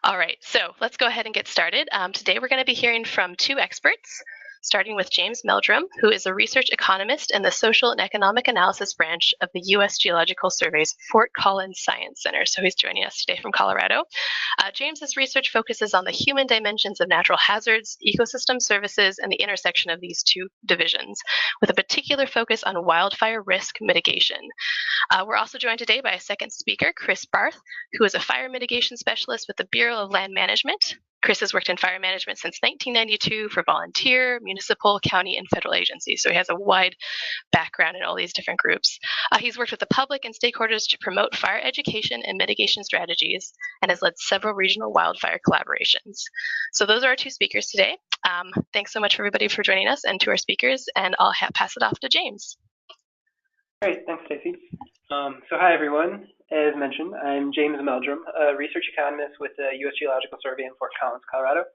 All right, so let's go ahead and get started. Today we're going to be hearing from two experts, starting with James Meldrum, who is a research economist in the Social and Economic Analysis branch of the U.S. Geological Survey's Fort Collins Science Center. So he's joining us today from Colorado. James's research focuses on the human dimensions of natural hazards, ecosystem services, and the intersection of these two divisions, with a particular focus on wildfire risk mitigation. We're also joined today by a second speaker, Chris Barth, who is a fire mitigation specialist with the Bureau of Land Management. Chris has worked in fire management since 1992 for volunteer, municipal, county, and federal agencies, so he has a wide background in all these different groups. He's worked with the public and stakeholders to promote fire education and mitigation strategies, and has led several regional wildfire collaborations. So those are our two speakers today. Thanks so much for everybody for joining us and to our speakers, and I'll pass it off to James. Great, thanks, Stacey. So hi, everyone. As mentioned, I'm James Meldrum, a research economist with the U.S. Geological Survey in Fort Collins, Colorado.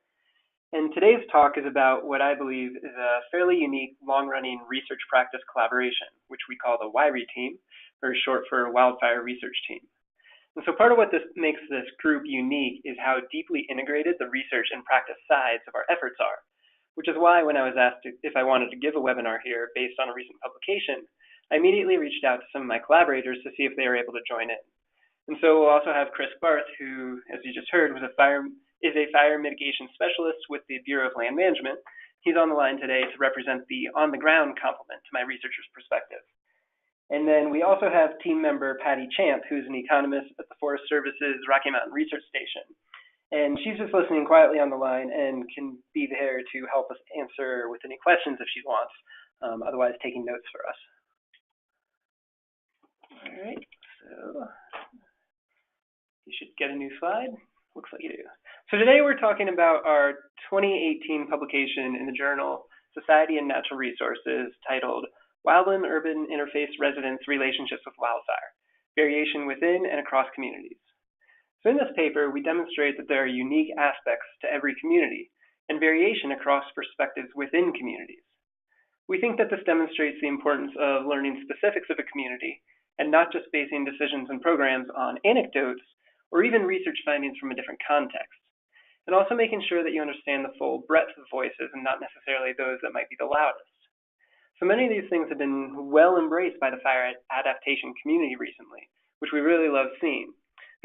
And today's talk is about what I believe is a fairly unique, long-running research practice collaboration, which we call the WiRē team, or short for Wildfire Research Team. And so part of what makes this group unique is how deeply integrated the research and practice sides of our efforts are, which is why when I was asked if I wanted to give a webinar here based on a recent publication, I immediately reached out to some of my collaborators to see if they were able to join in. And so we'll also have Chris Barth, who, as you just heard, is a fire mitigation specialist with the Bureau of Land Management. He's on the line today to represent the on-the-ground complement to my researcher's perspective. And then we also have team member Patty Champ, who's an economist at the Forest Service's Rocky Mountain Research Station. And she's just listening quietly on the line and can be there to help us answer with any questions if she wants, otherwise taking notes for us. All right, so you should get a new slide. Looks like you do. So today we're talking about our 2018 publication in the journal Society and Natural Resources titled Wildland-Urban Interface Residents' Relationships with Wildfire, Variation Within and Across Communities. So in this paper, we demonstrate that there are unique aspects to every community and variation across perspectives within communities. We think that this demonstrates the importance of learning specifics of a community and not just basing decisions and programs on anecdotes or even research findings from a different context, and also making sure that you understand the full breadth of voices and not necessarily those that might be the loudest. So many of these things have been well embraced by the fire adaptation community recently, which we really love seeing.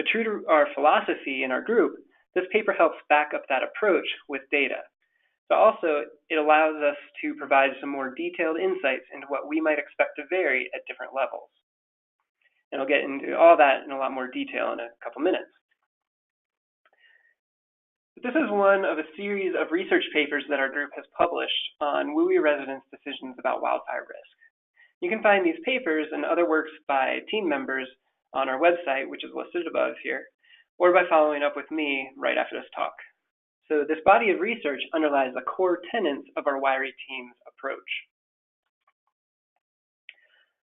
But true to our philosophy in our group, this paper helps back up that approach with data. But also, it allows us to provide some more detailed insights into what we might expect to vary at different levels. And I'll get into all that in a lot more detail in a couple minutes. This is one of a series of research papers that our group has published on WUI residents' decisions about wildfire risk. You can find these papers and other works by team members on our website, which is listed above here, or by following up with me right after this talk. So this body of research underlies the core tenets of our WiRē team's approach.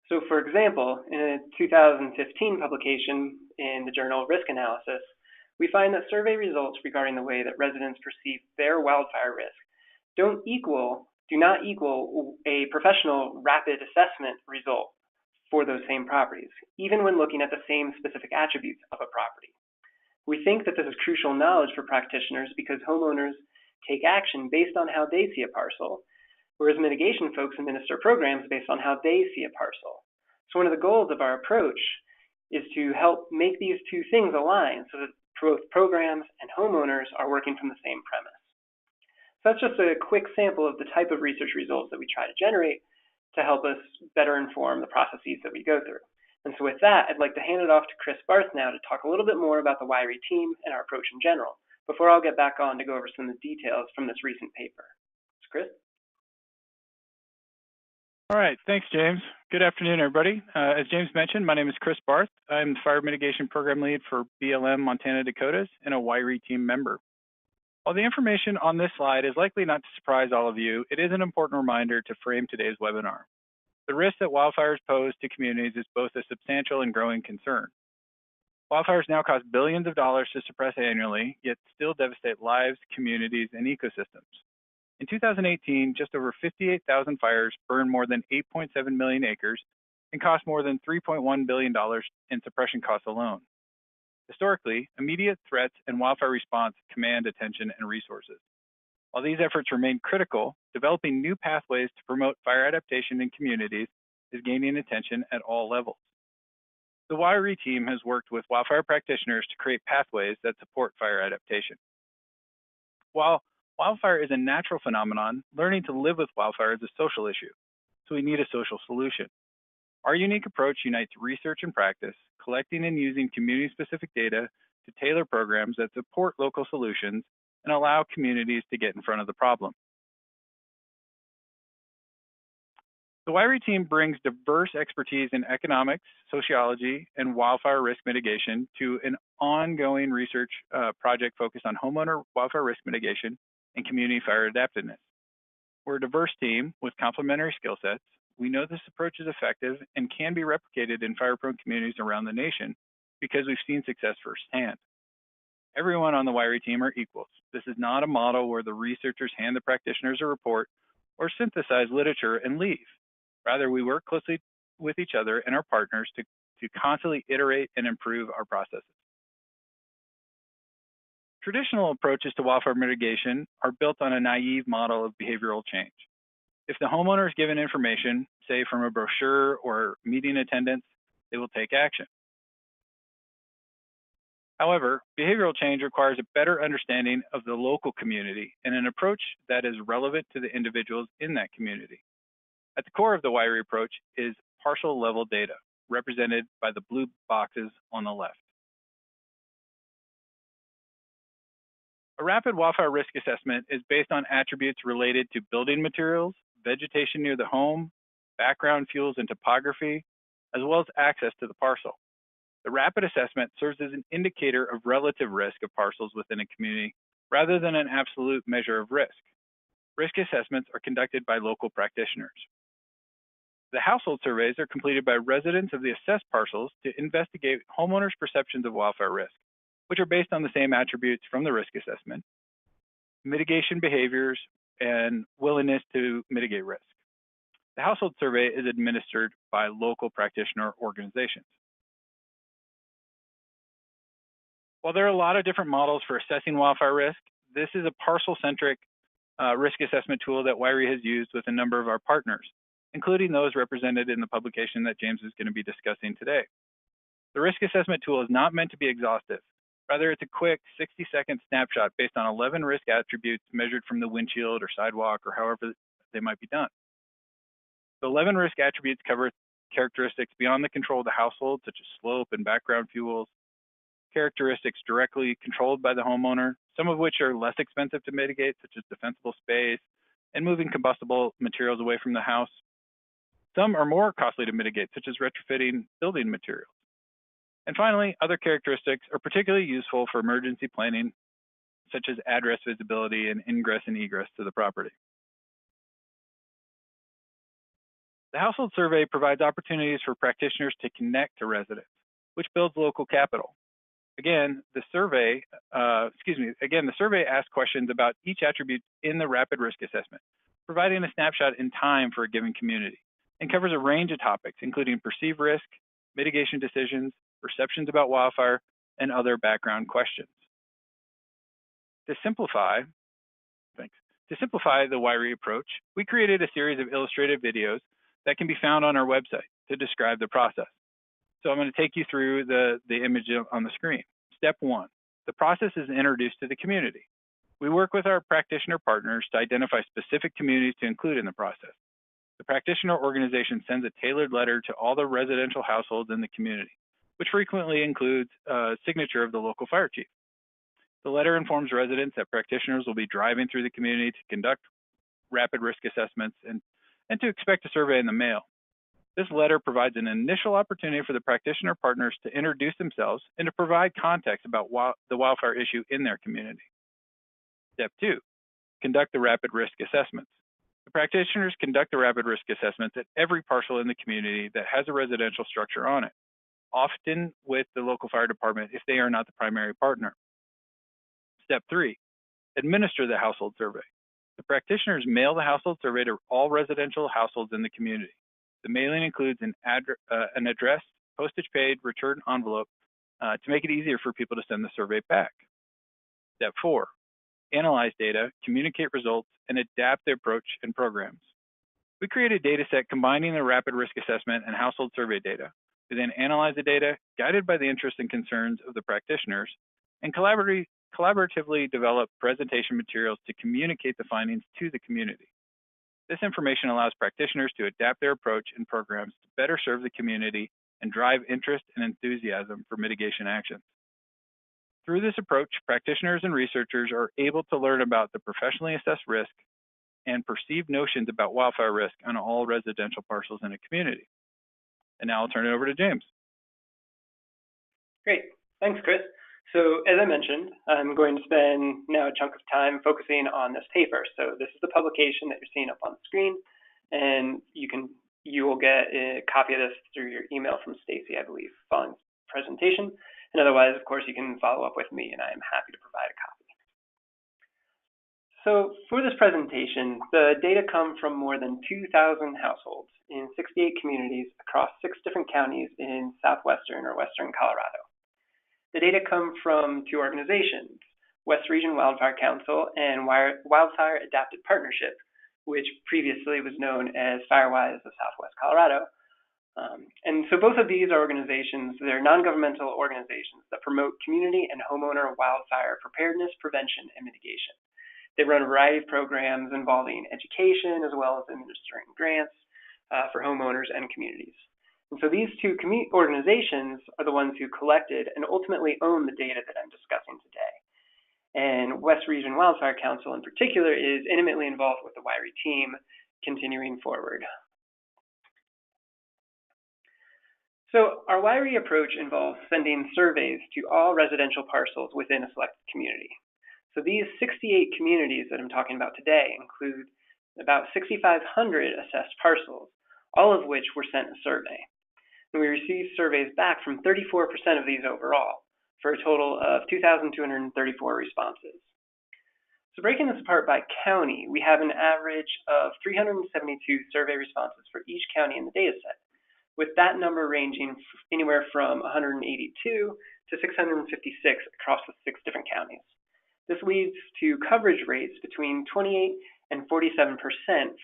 So for example, in a 2015 publication in the journal Risk Analysis, we find that survey results regarding the way that residents perceive their wildfire risk do not equal a professional rapid assessment result for those same properties, even when looking at the same specific attributes of a property. We think that this is crucial knowledge for practitioners because homeowners take action based on how they see a parcel, whereas mitigation folks administer programs based on how they see a parcel. So one of the goals of our approach is to help make these two things align so that both programs and homeowners are working from the same premise. So that's just a quick sample of the type of research results that we try to generate to help us better inform the processes that we go through. And so with that, I'd like to hand it off to Chris Barth now to talk a little bit more about the WiRē team and our approach in general, before I'll get back on to go over some of the details from this recent paper. So Chris? All right, thanks, James. Good afternoon, everybody. As James mentioned, my name is Chris Barth. I'm the Fire Mitigation Program Lead for BLM Montana Dakotas and a WiRē team member. While the information on this slide is likely not to surprise all of you, it is an important reminder to frame today's webinar. The risk that wildfires pose to communities is both a substantial and growing concern. Wildfires now cost billions of dollars to suppress annually, yet still devastate lives, communities, and ecosystems. In 2018, just over 58,000 fires burned more than 8.7 million acres and cost more than $3.1 billion in suppression costs alone. Historically, immediate threats and wildfire response command attention and resources. While these efforts remain critical, developing new pathways to promote fire adaptation in communities is gaining attention at all levels. The WiRē team has worked with wildfire practitioners to create pathways that support fire adaptation. While wildfire is a natural phenomenon, learning to live with wildfire is a social issue, so we need a social solution. Our unique approach unites research and practice, collecting and using community-specific data to tailor programs that support local solutions and allow communities to get in front of the problem. The WiRē team brings diverse expertise in economics, sociology, and wildfire risk mitigation to an ongoing research project focused on homeowner wildfire risk mitigation and community fire adaptiveness. We're a diverse team with complementary skill sets. We know this approach is effective and can be replicated in fire-prone communities around the nation because we've seen success firsthand. Everyone on the WiRē team are equals. This is not a model where the researchers hand the practitioners a report or synthesize literature and leave. Rather, we work closely with each other and our partners to constantly iterate and improve our processes. Traditional approaches to wildfire mitigation are built on a naive model of behavioral change. If the homeowner is given information, say from a brochure or meeting attendance, they will take action. However, behavioral change requires a better understanding of the local community and an approach that is relevant to the individuals in that community. At the core of the WiRē approach is parcel level data, represented by the blue boxes on the left. A rapid wildfire risk assessment is based on attributes related to building materials, vegetation near the home, background fuels and topography, as well as access to the parcel. The rapid assessment serves as an indicator of relative risk of parcels within a community rather than an absolute measure of risk. Risk assessments are conducted by local practitioners. The household surveys are completed by residents of the assessed parcels to investigate homeowners' perceptions of wildfire risk, which are based on the same attributes from the risk assessment, mitigation behaviors, and willingness to mitigate risk. The household survey is administered by local practitioner organizations. While there are a lot of different models for assessing wildfire risk, this is a parcel-centric risk assessment tool that WiRē has used with a number of our partners, including those represented in the publication that James is going to be discussing today. The risk assessment tool is not meant to be exhaustive. Rather, it's a quick 60-second snapshot based on 11 risk attributes measured from the windshield or sidewalk or however they might be done. The 11 risk attributes cover characteristics beyond the control of the household, such as slope and background fuels, characteristics directly controlled by the homeowner, some of which are less expensive to mitigate, such as defensible space and moving combustible materials away from the house. Some are more costly to mitigate, such as retrofitting building materials. And finally, other characteristics are particularly useful for emergency planning, such as address visibility and ingress and egress to the property. The household survey provides opportunities for practitioners to connect to residents, which builds local capital. Again, the survey asks questions about each attribute in the rapid risk assessment, providing a snapshot in time for a given community, and covers a range of topics, including perceived risk, mitigation decisions, perceptions about wildfire, and other background questions. To simplify the WiRē approach, we created a series of illustrated videos that can be found on our website to describe the process. So I'm going to take you through the image on the screen. Step 1, the process is introduced to the community. We work with our practitioner partners to identify specific communities to include in the process. The practitioner organization sends a tailored letter to all the residential households in the community, which frequently includes a signature of the local fire chief. The letter informs residents that practitioners will be driving through the community to conduct rapid risk assessments and to expect a survey in the mail. This letter provides an initial opportunity for the practitioner partners to introduce themselves and to provide context about the wildfire issue in their community. Step 2, conduct the rapid risk assessments. The practitioners conduct the rapid risk assessments at every parcel in the community that has a residential structure on it, often with the local fire department if they are not the primary partner. Step 3, administer the household survey. The practitioners mail the household survey to all residential households in the community. The mailing includes an addressed, postage paid return envelope to make it easier for people to send the survey back. Step 4, analyze data, communicate results, and adapt the approach and programs. We create a data set combining the rapid risk assessment and household survey data. We then analyze the data, guided by the interests and concerns of the practitioners, and collaboratively develop presentation materials to communicate the findings to the community. This information allows practitioners to adapt their approach and programs to better serve the community and drive interest and enthusiasm for mitigation actions. Through this approach, practitioners and researchers are able to learn about the professionally assessed risk and perceived notions about wildfire risk on all residential parcels in a community. And now I'll turn it over to James. Great. Thanks, Chris. So as I mentioned, I'm going to spend now a chunk of time focusing on this paper. So this is the publication that you're seeing up on the screen, and you will get a copy of this through your email from Stacy, I believe, following the presentation. And otherwise, of course, you can follow up with me, and I am happy to provide a copy. So for this presentation, the data come from more than 2,000 households in 68 communities across 6 different counties in southwestern or western Colorado. The data come from 2 organizations, West Region Wildfire Council and Wildfire Adapted Partnership, which previously was known as FireWise of Southwest Colorado. And so both of these are organizations, they're non-governmental organizations that promote community and homeowner wildfire preparedness, prevention, and mitigation. They run a variety of programs involving education as well as administering grants for homeowners and communities. And so these 2 organizations are the ones who collected and ultimately own the data that I'm discussing today. And West Region Wildfire Council in particular is intimately involved with the WiRē team continuing forward. So our WiRē approach involves sending surveys to all residential parcels within a selected community. So these 68 communities that I'm talking about today include about 6,500 assessed parcels, all of which were sent a survey. And we received surveys back from 34% of these overall, for a total of 2,234 responses. So breaking this apart by county, we have an average of 372 survey responses for each county in the data set, with that number ranging anywhere from 182 to 656 across the 6 different counties. This leads to coverage rates between 28 and 47%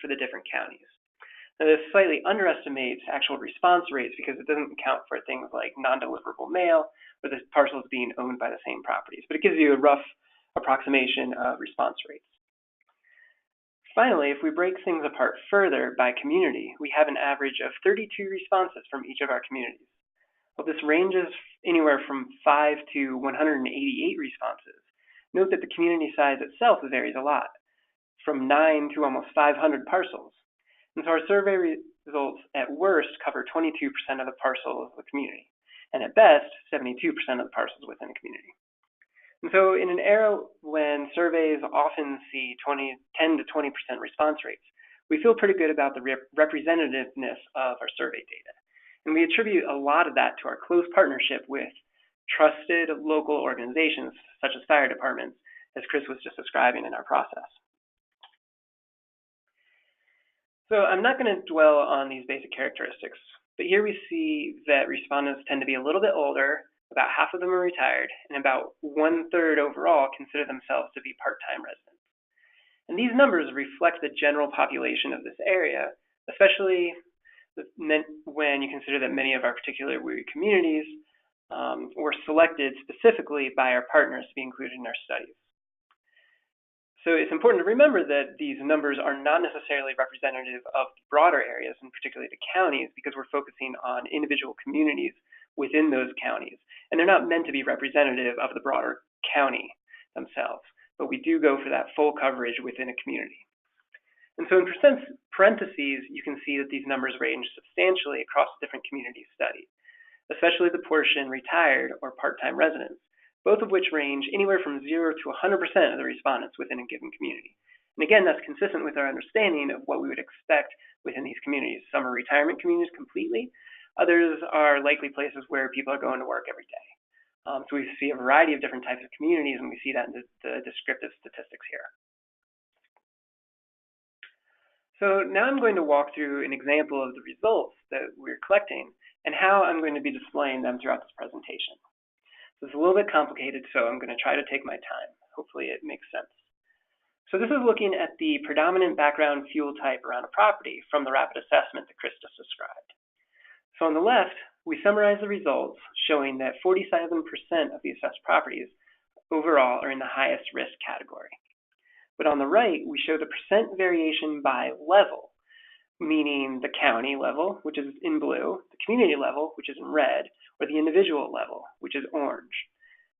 for the different counties. Now, this slightly underestimates actual response rates because it doesn't account for things like non-deliverable mail or the parcels being owned by the same properties, but it gives you a rough approximation of response rates. Finally, if we break things apart further by community, we have an average of 32 responses from each of our communities. While this ranges anywhere from 5 to 188 responses, note that the community size itself varies a lot, from 9 to almost 500 parcels. And so our survey results at worst cover 22% of the parcels of the community, and at best, 72% of the parcels within a community. And so in an era when surveys often see 10 to 20% response rates, we feel pretty good about the representativeness of our survey data. And we attribute a lot of that to our close partnership with trusted local organizations, such as fire departments, as Chris was just describing in our process. So I'm not going to dwell on these basic characteristics, but here we see that respondents tend to be a little bit older, about half of them are retired, and about 1/3 overall consider themselves to be part-time residents. And these numbers reflect the general population of this area, especially when you consider that many of our particular WUI communities were selected specifically by our partners to be included in our studies. So it's important to remember that these numbers are not necessarily representative of broader areas, and particularly the counties, because we're focusing on individual communities within those counties. And they're not meant to be representative of the broader county themselves, but we do go for that full coverage within a community. And so in parentheses, you can see that these numbers range substantially across different communities studied, especially the portion retired or part-time residents, both of which range anywhere from 0 to 100% of the respondents within a given community. And again, that's consistent with our understanding of what we would expect within these communities. Some are retirement communities completely. Others are likely places where people are going to work every day. So we see a variety of different types of communities, and we see that in the descriptive statistics here. So now I'm going to walk through an example of the results that we're collecting and how I'm going to be displaying them throughout this presentation. So it's a little bit complicated, so I'm going to try to take my time. Hopefully it makes sense. So this is looking at the predominant background fuel type around a property from the rapid assessment that Chris just described. So on the left, we summarize the results showing that 47% of the assessed properties overall are in the highest risk category. But on the right, we show the percent variation by level, meaning the county level, which is in blue, the community level, which is in red, or the individual level, which is orange.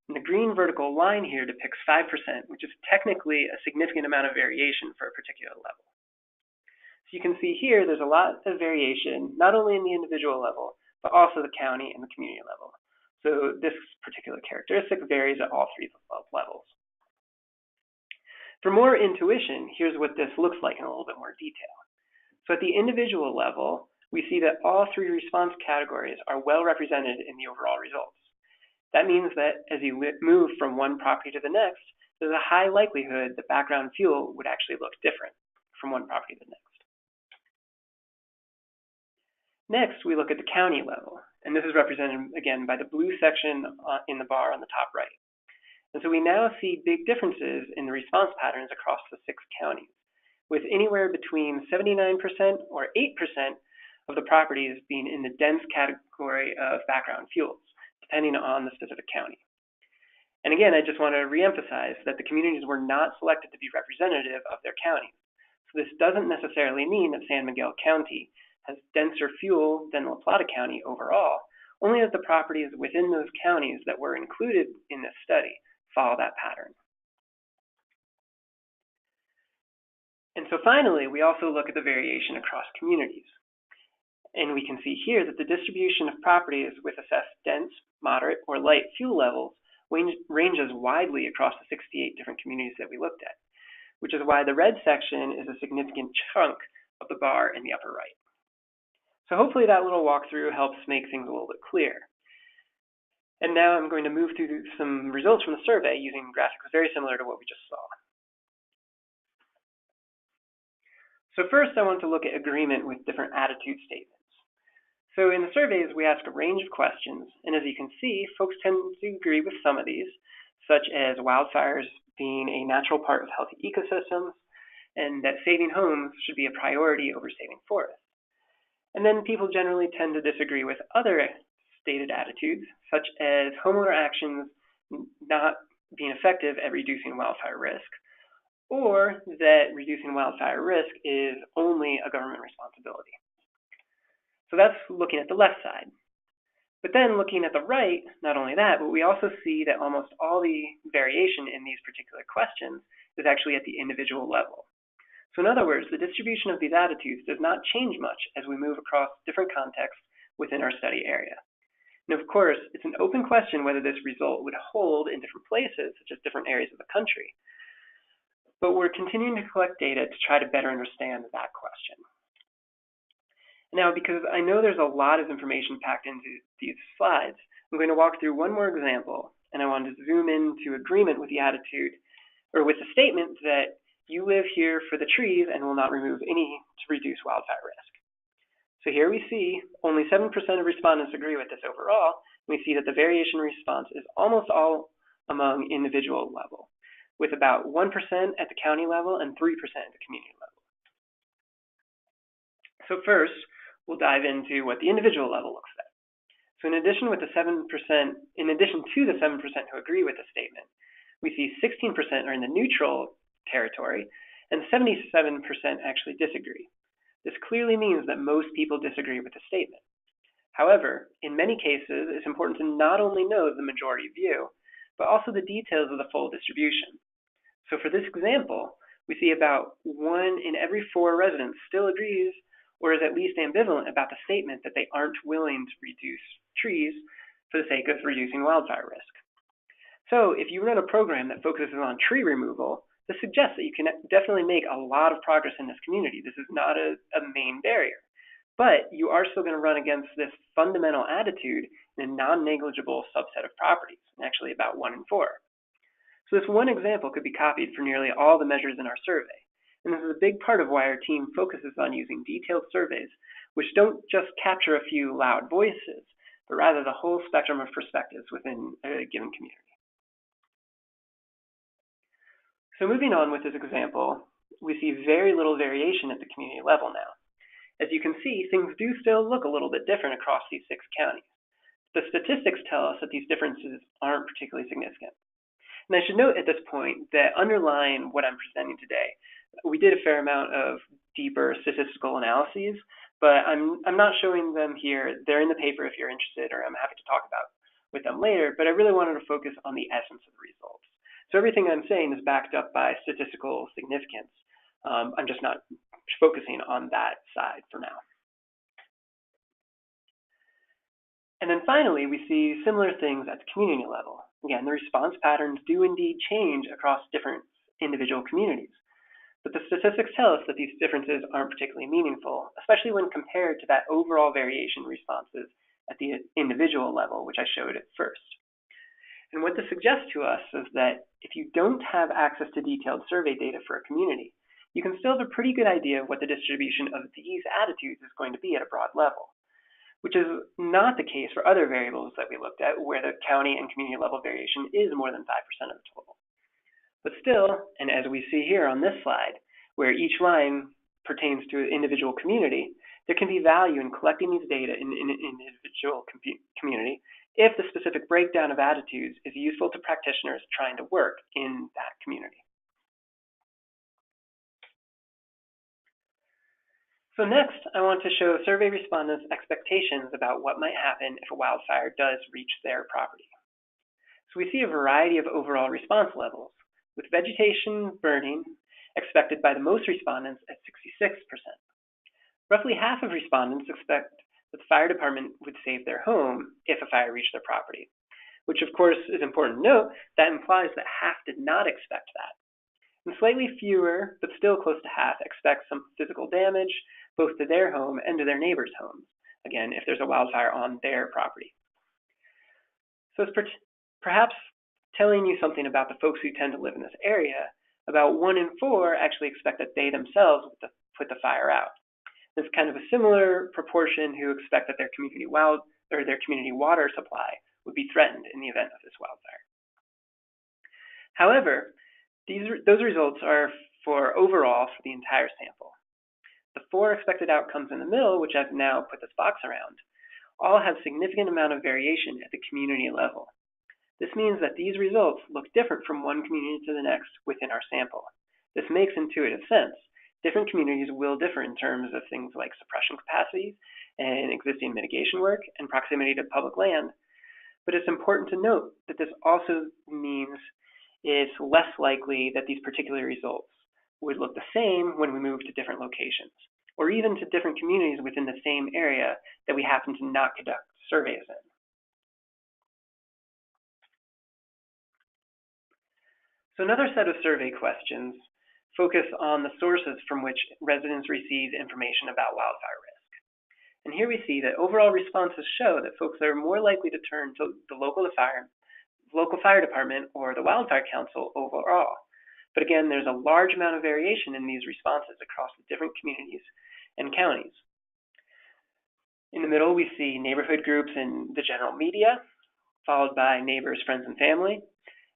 And the green vertical line here depicts 5%, which is technically a significant amount of variation for a particular level. So you can see here there's a lot of variation, not only in the individual level, but also the county and the community level. So this particular characteristic varies at all three levels. For more intuition, here's what this looks like in a little bit more detail. So at the individual level, we see that all three response categories are well represented in the overall results. That means that as you move from one property to the next, there's a high likelihood that background fuel would actually look different from one property to the next. Next, we look at the county level, and this is represented again by the blue section in the bar on the top right. And so we now see big differences in the response patterns across the 6 counties, with anywhere between 79% or 8% of the properties being in the dense category of background fuels, depending on the specific county. And again, I just want to reemphasize that the communities were not selected to be representative of their counties. So this doesn't necessarily mean that San Miguel County has denser fuel than La Plata County overall, only that the properties within those counties that were included in this study follow that pattern. And so finally, we also look at the variation across communities. And we can see here that the distribution of properties with assessed dense, moderate, or light fuel levels ranges widely across the 68 different communities that we looked at, which is why the red section is a significant chunk of the bar in the upper right. So hopefully that little walkthrough helps make things a little bit clear. And now I'm going to move through some results from the survey using graphics very similar to what we just saw. So first, I want to look at agreement with different attitude statements. So in the surveys, we ask a range of questions, and as you can see, folks tend to agree with some of these, such as wildfires being a natural part of healthy ecosystems, and that saving homes should be a priority over saving forests. And then people generally tend to disagree with other stated attitudes, such as homeowner actions not being effective at reducing wildfire risk, or that reducing wildfire risk is only a government responsibility. So that's looking at the left side. But then looking at the right, not only that, but we also see that almost all the variation in these particular questions is actually at the individual level. So in other words, the distribution of these attitudes does not change much as we move across different contexts within our study area. And of course, it's an open question whether this result would hold in different places, such as different areas of the country. But we're continuing to collect data to try to better understand that question. Now, because I know there's a lot of information packed into these slides, I'm going to walk through one more example, and I want to zoom into agreement with the attitude, or with the statement that you live here for the trees and will not remove any to reduce wildfire risk. So here we see only 7% of respondents agree with this overall. We see that the variation response is almost all among individual level, with about 1% at the county level and 3% at the community level. So first, we'll dive into what the individual level looks like. So in addition to the 7% who agree with the statement, we see 16% are in the neutral territory and 77% actually disagree. This clearly means that most people disagree with the statement. However, in many cases, it's important to not only know the majority view, but also the details of the full distribution. So for this example, we see about 1 in every 4 residents still agrees or is at least ambivalent about the statement that they aren't willing to reduce trees for the sake of reducing wildfire risk. So if you run a program that focuses on tree removal, this suggests that you can definitely make a lot of progress in this community. This is not a main barrier, but you are still going to run against this fundamental attitude in a non-negligible subset of properties, actually about 1 in 4. So this one example could be copied for nearly all the measures in our survey. And this is a big part of why our team focuses on using detailed surveys, which don't just capture a few loud voices, but rather the whole spectrum of perspectives within a given community. So moving on with this example, we see very little variation at the community level now. As you can see, things do still look a little bit different across these 6 counties. The statistics tell us that these differences aren't particularly significant. And I should note at this point that underlying what I'm presenting today, we did a fair amount of deeper statistical analyses, but I'm not showing them here. They're in the paper if you're interested, or I'm happy to talk about with them later, but I really wanted to focus on the essence of the results. So everything I'm saying is backed up by statistical significance. I'm just not focusing on that side for now. And then finally, we see similar things at the community level. Again, the response patterns do indeed change across different individual communities. But the statistics tell us that these differences aren't particularly meaningful, especially when compared to that overall variation responses at the individual level, which I showed at first. And what this suggests to us is that if you don't have access to detailed survey data for a community, you can still have a pretty good idea of what the distribution of these attitudes is going to be at a broad level, which is not the case for other variables that we looked at, where the county and community level variation is more than 5% of the total. But still, and as we see here on this slide, where each line pertains to an individual community, there can be value in collecting these data in an individual community if the specific breakdown of attitudes is useful to practitioners trying to work in that community. So next, I want to show survey respondents' expectations about what might happen if a wildfire does reach their property. So we see a variety of overall response levels, with vegetation burning expected by the most respondents at 66%. Roughly half of respondents expect that the fire department would save their home if a fire reached their property, which of course is important to note. That implies that half did not expect that. And slightly fewer, but still close to half, expect some physical damage, both to their home and to their neighbors' homes, again, if there's a wildfire on their property. So it's perhaps telling you something about the folks who tend to live in this area. About 1 in 4 actually expect that they themselves would put the fire out. There's kind of a similar proportion who expect that their community water supply would be threatened in the event of this wildfire. However, those results are for overall for the entire sample. The 4 expected outcomes in the middle, which I've now put this box around, all have significant amount of variation at the community level. This means that these results look different from one community to the next within our sample. This makes intuitive sense. Different communities will differ in terms of things like suppression capacities and existing mitigation work and proximity to public land. But it's important to note that this also means it's less likely that these particular results would look the same when we move to different locations, or even to different communities within the same area that we happen to not conduct surveys in. So another set of survey questions focus on the sources from which residents receive information about wildfire risk. And here we see that overall responses show that folks are more likely to turn to the local fire department or the wildfire council overall. But again, there's a large amount of variation in these responses across the different communities and counties. In the middle, we see neighborhood groups and the general media, followed by neighbors, friends, and family.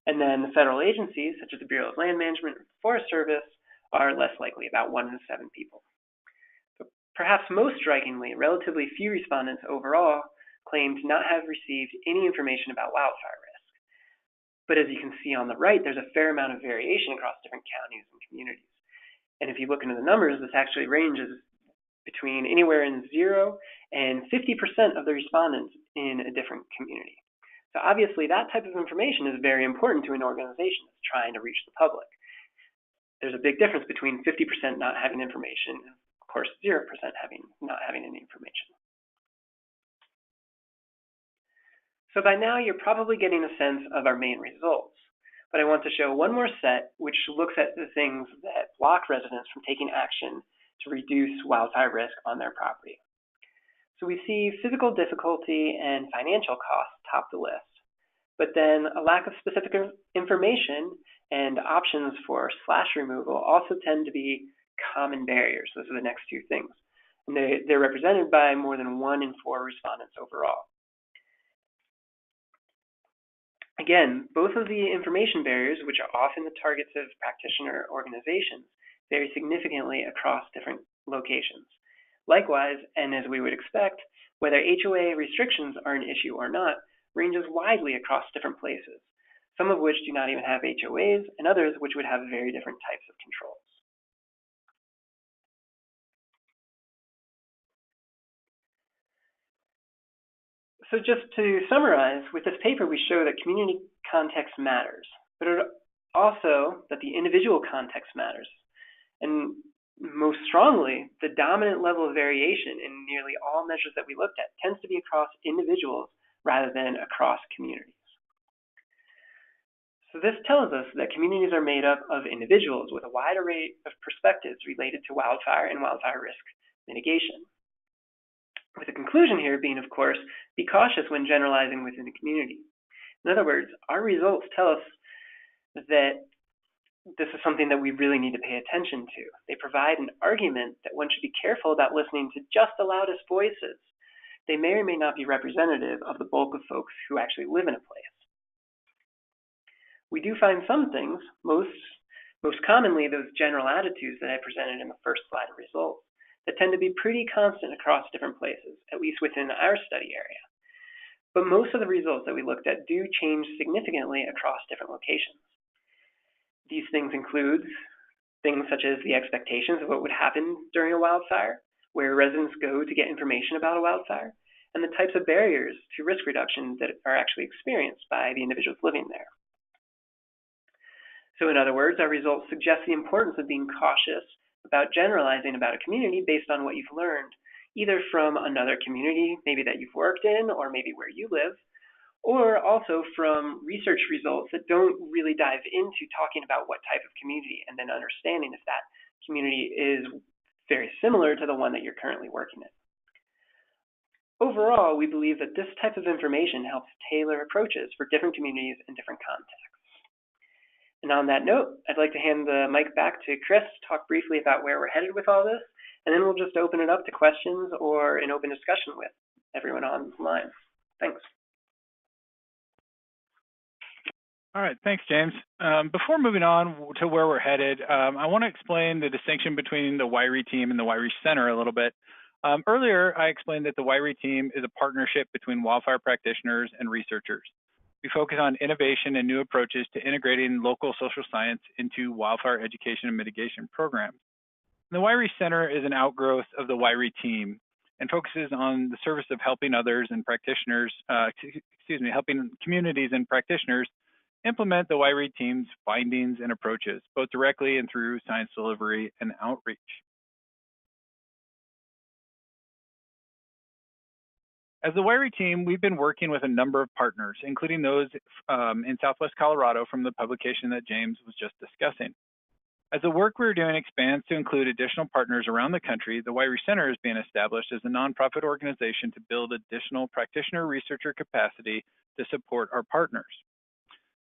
And then the federal agencies, such as the Bureau of Land Management and Forest Service, are less likely, about 1 in 7 people. But perhaps most strikingly, relatively few respondents overall claim to not have received any information about wildfire risk. But as you can see on the right, there's a fair amount of variation across different counties and communities. And if you look into the numbers, this actually ranges between anywhere in 0 and 50% of the respondents in a different community. So obviously, that type of information is very important to an organization that's trying to reach the public. There's a big difference between 50% not having information and, of course, 0% not having any information. So by now, you're probably getting a sense of our main results. But I want to show one more set, which looks at the things that block residents from taking action to reduce wildfire risk on their property. So we see physical difficulty and financial costs top the list, but then a lack of specific information and options for slash removal also tend to be common barriers. Those are the next 2 things. And they're represented by more than 1 in 4 respondents overall. Again, both of the information barriers, which are often the targets of practitioner organizations, vary significantly across different locations. Likewise, and as we would expect, whether HOA restrictions are an issue or not ranges widely across different places, some of which do not even have HOAs, and others which would have very different types of controls. So just to summarize, with this paper we show that community context matters, but also that the individual context matters. And most strongly, the dominant level of variation in nearly all measures that we looked at tends to be across individuals rather than across communities. So this tells us that communities are made up of individuals with a wide array of perspectives related to wildfire and wildfire risk mitigation. With the conclusion here being, of course, be cautious when generalizing within the community. In other words, our results tell us that this is something that we really need to pay attention to. They provide an argument that one should be careful about listening to just the loudest voices. They may or may not be representative of the bulk of folks who actually live in a place. We do find some things, most commonly those general attitudes that I presented in the first slide of results, that tend to be pretty constant across different places, at least within our study area. But most of the results that we looked at do change significantly across different locations. These things include things such as the expectations of what would happen during a wildfire, where residents go to get information about a wildfire, and the types of barriers to risk reduction that are actually experienced by the individuals living there. So in other words, our results suggest the importance of being cautious about generalizing about a community based on what you've learned, either from another community, maybe that you've worked in, or maybe where you live, or also from research results that don't really dive into talking about what type of community and then understanding if that community is very similar to the one that you're currently working in. Overall, we believe that this type of information helps tailor approaches for different communities and different contexts. And on that note, I'd like to hand the mic back to Chris to talk briefly about where we're headed with all this, and then we'll just open it up to questions or an open discussion with everyone online. Thanks. All right, thanks, James. Before moving on to where we're headed, I want to explain the distinction between the WiRē team and the WiRē Center a little bit. Earlier, I explained that the WiRē team is a partnership between wildfire practitioners and researchers. We focus on innovation and new approaches to integrating local social science into wildfire education and mitigation programs. And the WiRē Center is an outgrowth of the WiRē team and focuses on the service of helping others and practitioners, helping communities and practitioners implement the WiRē team's findings and approaches, both directly and through science delivery and outreach. As the WiRē team, we've been working with a number of partners, including those in Southwest Colorado from the publication that James was just discussing. As the work we're doing expands to include additional partners around the country, the WiRē Center is being established as a nonprofit organization to build additional practitioner researcher capacity to support our partners.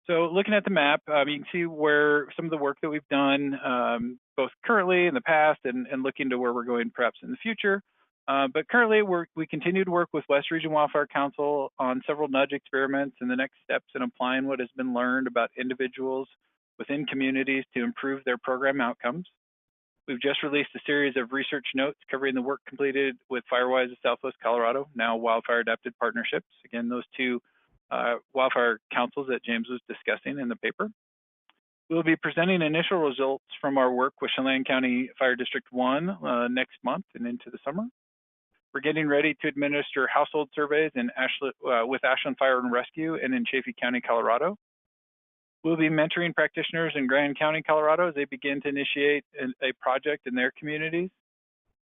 So looking at the map, you can see where some of the work that we've done, both currently in the past and looking to where we're going perhaps in the future. But currently, we continue to work with West Region Wildfire Council on several nudge experiments and the next steps in applying what has been learned about individuals within communities to improve their program outcomes. We've just released a series of research notes covering the work completed with Firewise of Southwest Colorado, now Wildfire Adapted Partnerships. Again, those two wildfire councils that James was discussing in the paper. We'll be presenting initial results from our work with Chelan County Fire District 1 next month and into the summer. We're getting ready to administer household surveys with Ashland Fire and Rescue and in Chaffee County, Colorado. We'll be mentoring practitioners in Grand County, Colorado as they begin to initiate a project in their communities.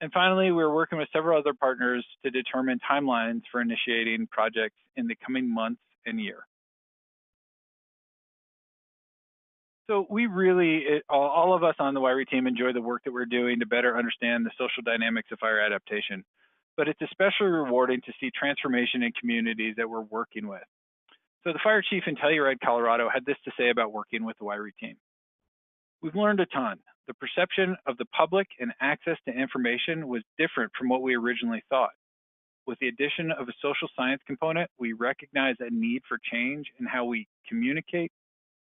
And finally, we're working with several other partners to determine timelines for initiating projects in the coming months and year. So we really, all of us on the WiRē team enjoy the work that we're doing to better understand the social dynamics of fire adaptation. But it's especially rewarding to see transformation in communities that we're working with. So the fire chief in Telluride, Colorado had this to say about working with the WiRē team. We've learned a ton. The perception of the public and access to information was different from what we originally thought. with the addition of a social science component, we recognize a need for change in how we communicate,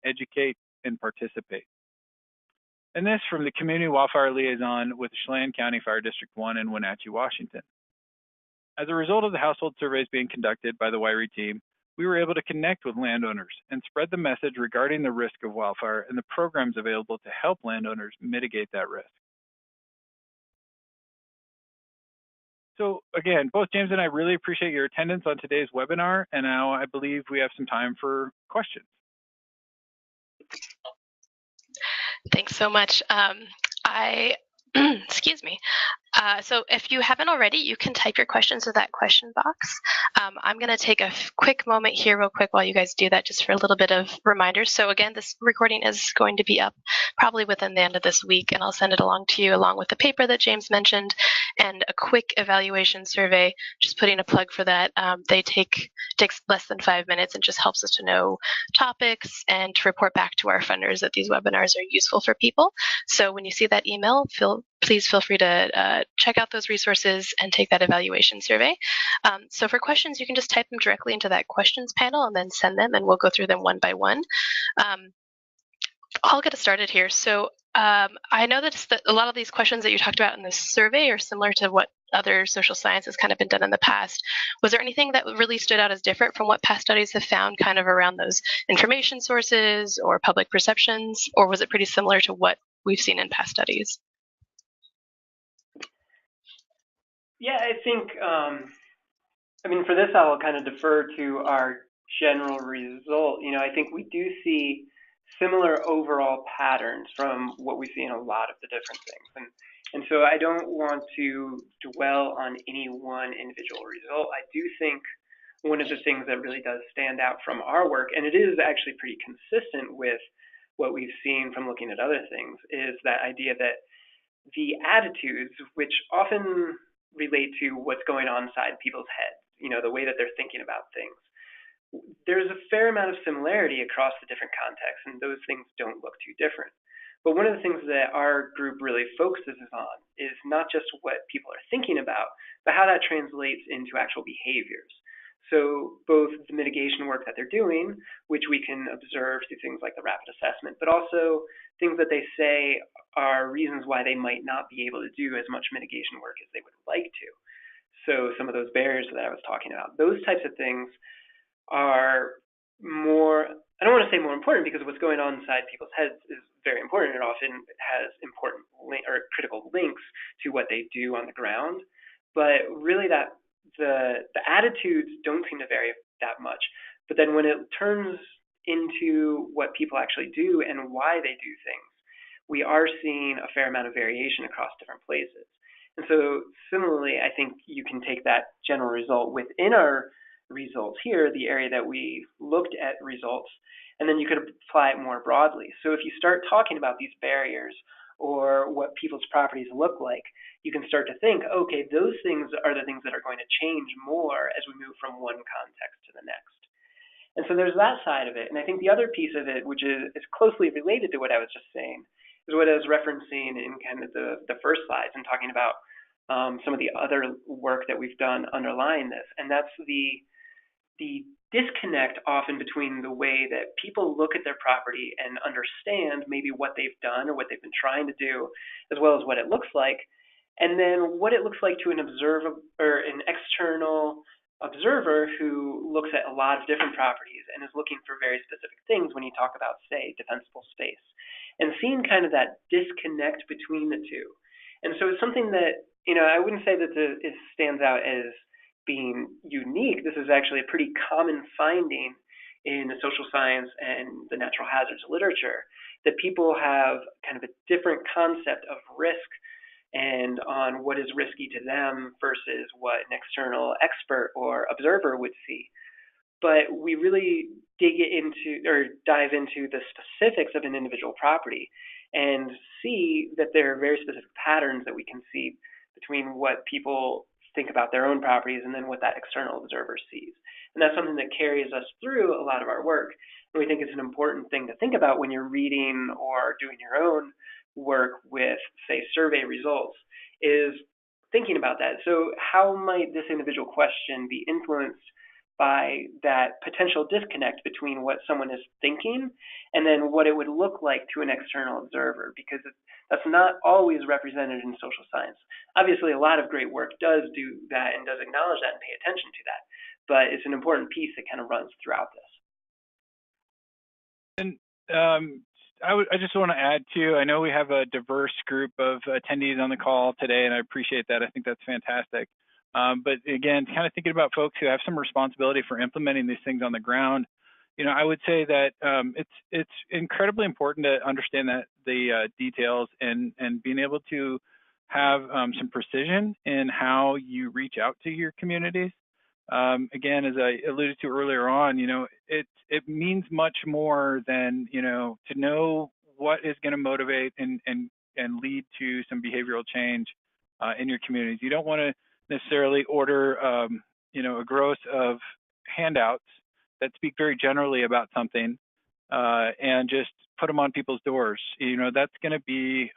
educate, and participate. And this from the Community Wildfire Liaison with Chelan County Fire District 1 in Wenatchee, Washington. As a result of the household surveys being conducted by the WiRē team, we were able to connect with landowners and spread the message regarding the risk of wildfire and the programs available to help landowners mitigate that risk. So again, both James and I really appreciate your attendance on today's webinar, and now I believe we have some time for questions. Thanks so much. Excuse me. So if you haven't already, you can type your questions to that question box. I'm going to take a quick moment here real quick while you guys do that, just for a little bit of reminders. So again, this recording is going to be up probably within the end of this week, and I'll send it along to you along with the paper that James mentioned and a quick evaluation survey, just putting a plug for that. They takes less than 5 minutes and just helps us to know topics and to report back to our funders that these webinars are useful for people. So when you see that email, please feel free to check out those resources and take that evaluation survey. So for questions, you can just type them directly into that questions panel and then send them, and we'll go through them one by one. I'll get us started here. So I know that a lot of these questions that you talked about in this survey are similar to what other social science has kind of been done in the past. Was there anything that really stood out as different from what past studies have found kind of around those information sources or public perceptions, or was it pretty similar to what we've seen in past studies? Yeah, I think, I mean, for this, I'll kind of defer to our general result. I think we do see similar overall patterns from what we see in a lot of the different things. And so I don't want to dwell on any one individual result. I do think one of the things that really does stand out from our work, and it is actually pretty consistent with what we've seen from looking at other things, is that idea that the attitudes, which often relate to what's going on inside people's heads, the way that they're thinking about things, there's a fair amount of similarity across the different contexts, and those things don't look too different. But one of the things that our group really focuses on is not just what people are thinking about, but how that translates into actual behaviors. So both the mitigation work that they're doing, which we can observe through things like the rapid assessment, but also things that they say are reasons why they might not be able to do as much mitigation work as they would like to. So some of those barriers that I was talking about, those types of things are more, I don't want to say more important, because what's going on inside people's heads is very important. It often has important or critical links to what they do on the ground. But really that the attitudes don't seem to vary that much. But then when it turns into what people actually do and why they do things, we are seeing a fair amount of variation across different places. And so similarly, I think you can take that general result within our results here, the area that we looked at results, and then you could apply it more broadly. So if you start talking about these barriers or what people's properties look like, you can start to think, okay, those things are the things that are going to change more as we move from one context to the next. And so there's that side of it. And I think the other piece of it, which is closely related to what I was just saying, is what I was referencing in kind of the first slides and talking about some of the other work that we've done underlying this. And that's the disconnect often between the way that people look at their property and understand maybe what they've done or what they've been trying to do, as well as what it looks like, and then what it looks like to an observer or an external observer who looks at a lot of different properties and is looking for very specific things when you talk about, say, defensible space, and seeing kind of that disconnect between the two. And so it's something that, I wouldn't say that it stands out as being unique. This is actually a pretty common finding in the social science and the natural hazards literature, that people have kind of a different concept of risk and on what is risky to them versus what an external expert or observer would see. But we really dive into the specifics of an individual property and see that there are very specific patterns that we can see between what people think about their own properties and then what that external observer sees. And that's something that carries us through a lot of our work. And we think it's an important thing to think about when you're reading or doing your own work with, say, survey results, is thinking about that. So how might this individual question be influenced by that potential disconnect between what someone is thinking and then what it would look like to an external observer, because that's not always represented in social science. Obviously, a lot of great work does do that and does acknowledge that and pay attention to that, but it's an important piece that kind of runs throughout this. And I just want to add too, I know we have a diverse group of attendees on the call today, and I appreciate that. I think that's fantastic. But again, kind of thinking about folks who have some responsibility for implementing these things on the ground, you know, I would say that it's incredibly important to understand that the details and being able to have some precision in how you reach out to your communities. Again, as I alluded to earlier on, you know, it means much more than, you know, to know what is going to motivate and lead to some behavioral change in your communities. You don't want to necessarily order, you know, a gross of handouts that speak very generally about something and just put them on people's doors. You know, that's going to be,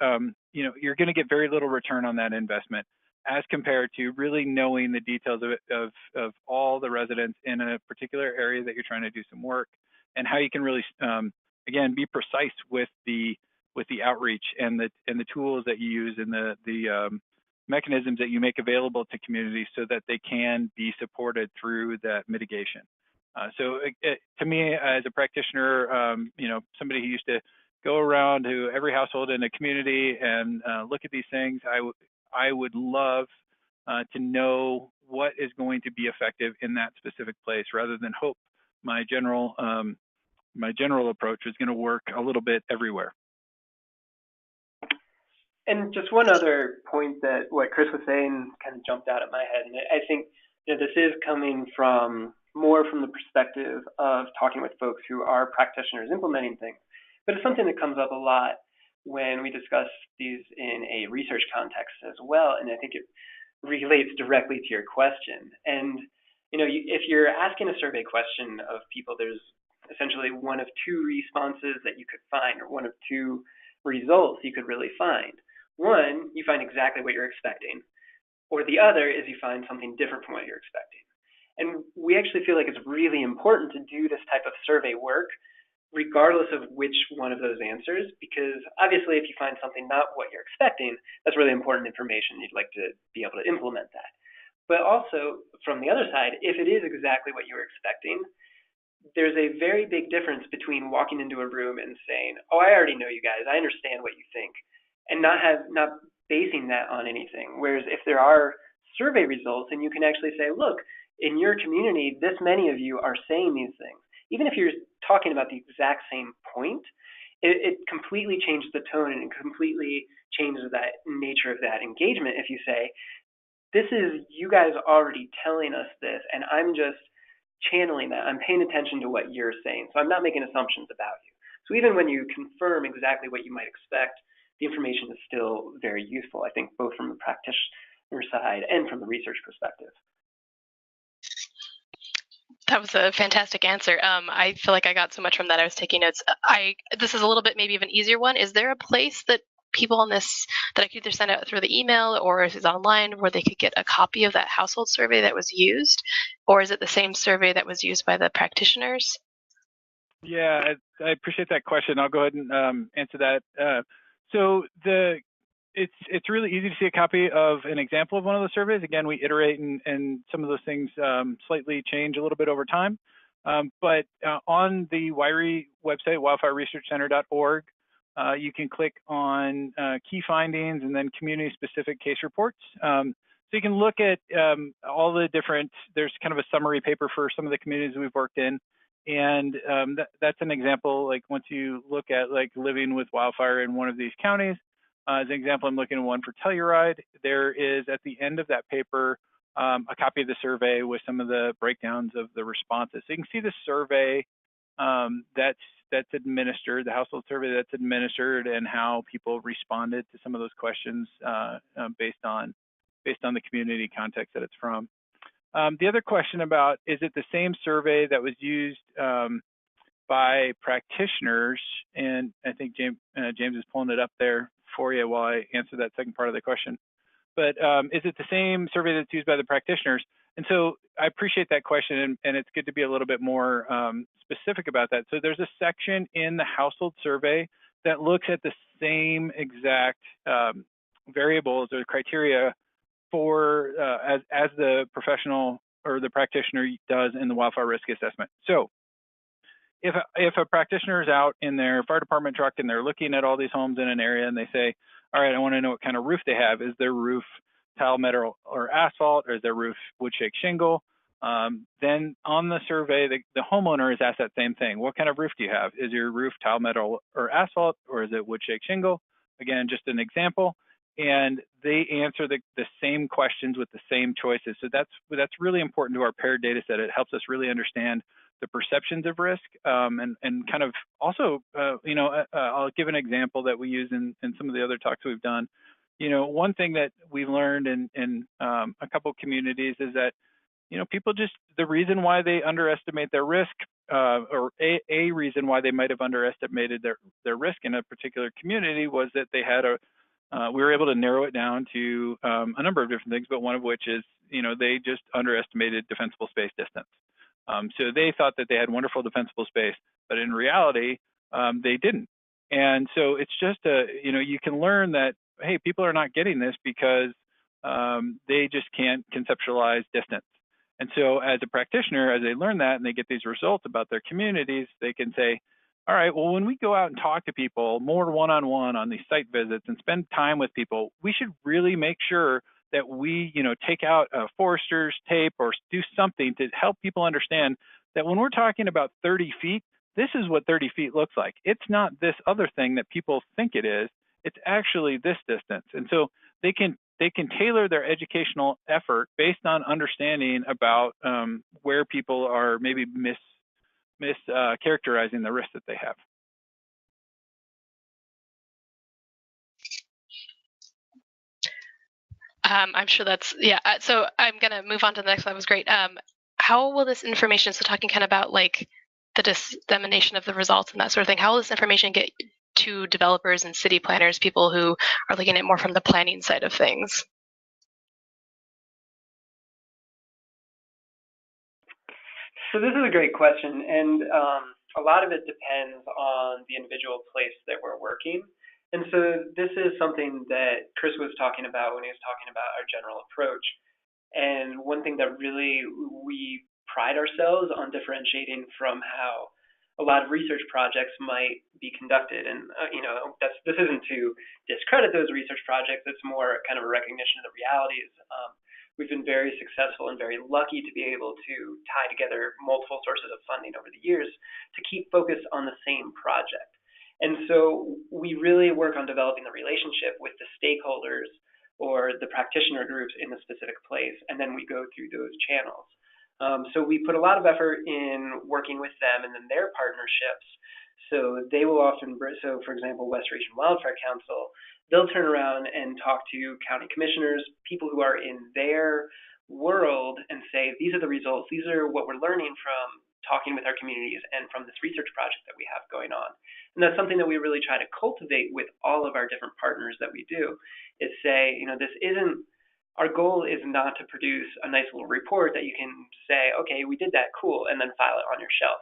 you know, you're going to get very little return on that investment as compared to really knowing the details of all the residents in a particular area that you're trying to do some work, and how you can really, again, be precise with the outreach and the tools that you use and the mechanisms that you make available to communities so that they can be supported through that mitigation. So to me, as a practitioner, you know, somebody who used to go around to every household in a community and look at these things, I would love to know what is going to be effective in that specific place, rather than hope my general approach is going to work a little bit everywhere. And just one other point that what Chris was saying kind of jumped out at my head, and I think, you know, this is coming from more from the perspective of talking with folks who are practitioners implementing things, but it's something that comes up a lot when we discuss these in a research context as well, and I think it relates directly to your question. And you know, if you're asking a survey question of people, there's essentially one of two responses that you could find, or one of two results you could really find. One, you find exactly what you're expecting, or the other is you find something different from what you're expecting. And we actually feel like it's really important to do this type of survey work regardless of which one of those answers, because obviously if you find something not what you're expecting, that's really important information. You'd like to be able to implement that. But also, from the other side, if it is exactly what you were expecting, there's a very big difference between walking into a room and saying, oh, I already know you guys, I understand what you think, and not basing that on anything. Whereas if there are survey results and you can actually say, look, in your community, this many of you are saying these things, even if you're talking about the exact same point, it completely changes the tone and it completely changes that nature of that engagement. If you say, this is you guys already telling us this, and I'm just channeling that. I'm paying attention to what you're saying, so I'm not making assumptions about you. So even when you confirm exactly what you might expect, the information is still very useful, I think, both from the practitioner side and from the research perspective. That was a fantastic answer. I feel like I got so much from that. I was taking notes. This is a little bit maybe of an easier one. Is there a place that people on this that I could either send out through the email or if it's online where they could get a copy of that household survey that was used? Or is it the same survey that was used by the practitioners? Yeah, I appreciate that question. I'll go ahead and answer that. So it's really easy to see a copy of an example of one of those surveys. Again, we iterate and some of those things slightly change a little bit over time. But on the WiRē website, wildfireresearchcenter.org, you can click on key findings and then community-specific case reports. So you can look at all the different, there's kind of a summary paper for some of the communities we've worked in. And that's an example, like once you look at like living with wildfire in one of these counties, as an example, I'm looking at one for Telluride. There is at the end of that paper a copy of the survey with some of the breakdowns of the responses. So you can see the survey that's administered, the household survey that's administered, and how people responded to some of those questions based on the community context that it's from. The other question about, is it the same survey that was used by practitioners? And I think James is pulling it up there for you while I answer that second part of the question. but is it the same survey that's used by the practitioners? And so I appreciate that question, and it's good to be a little bit more specific about that. So there's a section in the household survey that looks at the same exact variables or criteria for as the professional or the practitioner does in the wildfire risk assessment. So if a practitioner is out in their fire department truck and they're looking at all these homes in an area and they say, all right, I want to know what kind of roof they have. Is their roof tile, metal, or asphalt, or is their roof wood shake shingle? Then on the survey, the homeowner is asked that same thing. What kind of roof do you have? Is your roof tile, metal, or asphalt, or is it wood shake shingle? Again, just an example. And they answer the same questions with the same choices. So that's really important to our paired data set. It helps us really understand the perceptions of risk, and kind of also, I'll give an example that we use in some of the other talks we've done. One thing that we've learned in a couple of communities is that, people just, the reason why they underestimate their risk, or a reason why they might have underestimated their risk in a particular community was that they had we were able to narrow it down to a number of different things, but one of which is, they just underestimated defensible space distance. So they thought that they had wonderful defensible space, but in reality, they didn't. And so it's just you can learn that, hey, people are not getting this because they just can't conceptualize distance. And so as a practitioner, as they learn that and they get these results about their communities, they can say, all right, well, when we go out and talk to people more one-on-one on these site visits and spend time with people, we should really make sure that we, take out a forester's tape or do something to help people understand that when we're talking about 30 feet, this is what 30 feet looks like. It's not this other thing that people think it is. It's actually this distance. And so they can tailor their educational effort based on understanding about where people are maybe mischaracterizing the risk that they have. I'm sure that's, yeah. So I'm going to move on to the next one. That was great. How will this information, so talking kind of about like the dissemination of the results and that sort of thing, how will this information get to developers and city planners, people who are looking at more from the planning side of things? So this is a great question, and a lot of it depends on the individual place that we're working. And so this is something that Chris was talking about when he was talking about our general approach. And one thing that really we pride ourselves on differentiating from how a lot of research projects might be conducted. And, this isn't to discredit those research projects. It's more kind of a recognition of the realities. We've been very successful and very lucky to be able to tie together multiple sources of funding over the years to keep focused on the same project. And so we really work on developing the relationship with the stakeholders or the practitioner groups in the specific place, and then we go through those channels. So we put a lot of effort in working with them and then their partnerships. So they will often, so for example, West Region Wildfire Council, they'll turn around and talk to county commissioners, people who are in their world, and say, these are the results, these are what we're learning from talking with our communities and from this research project that we have going on. And that's something that we really try to cultivate with all of our different partners that we do, is say, this isn't, our goal is not to produce a nice little report that you can say, okay, we did that, cool, and then file it on your shelf.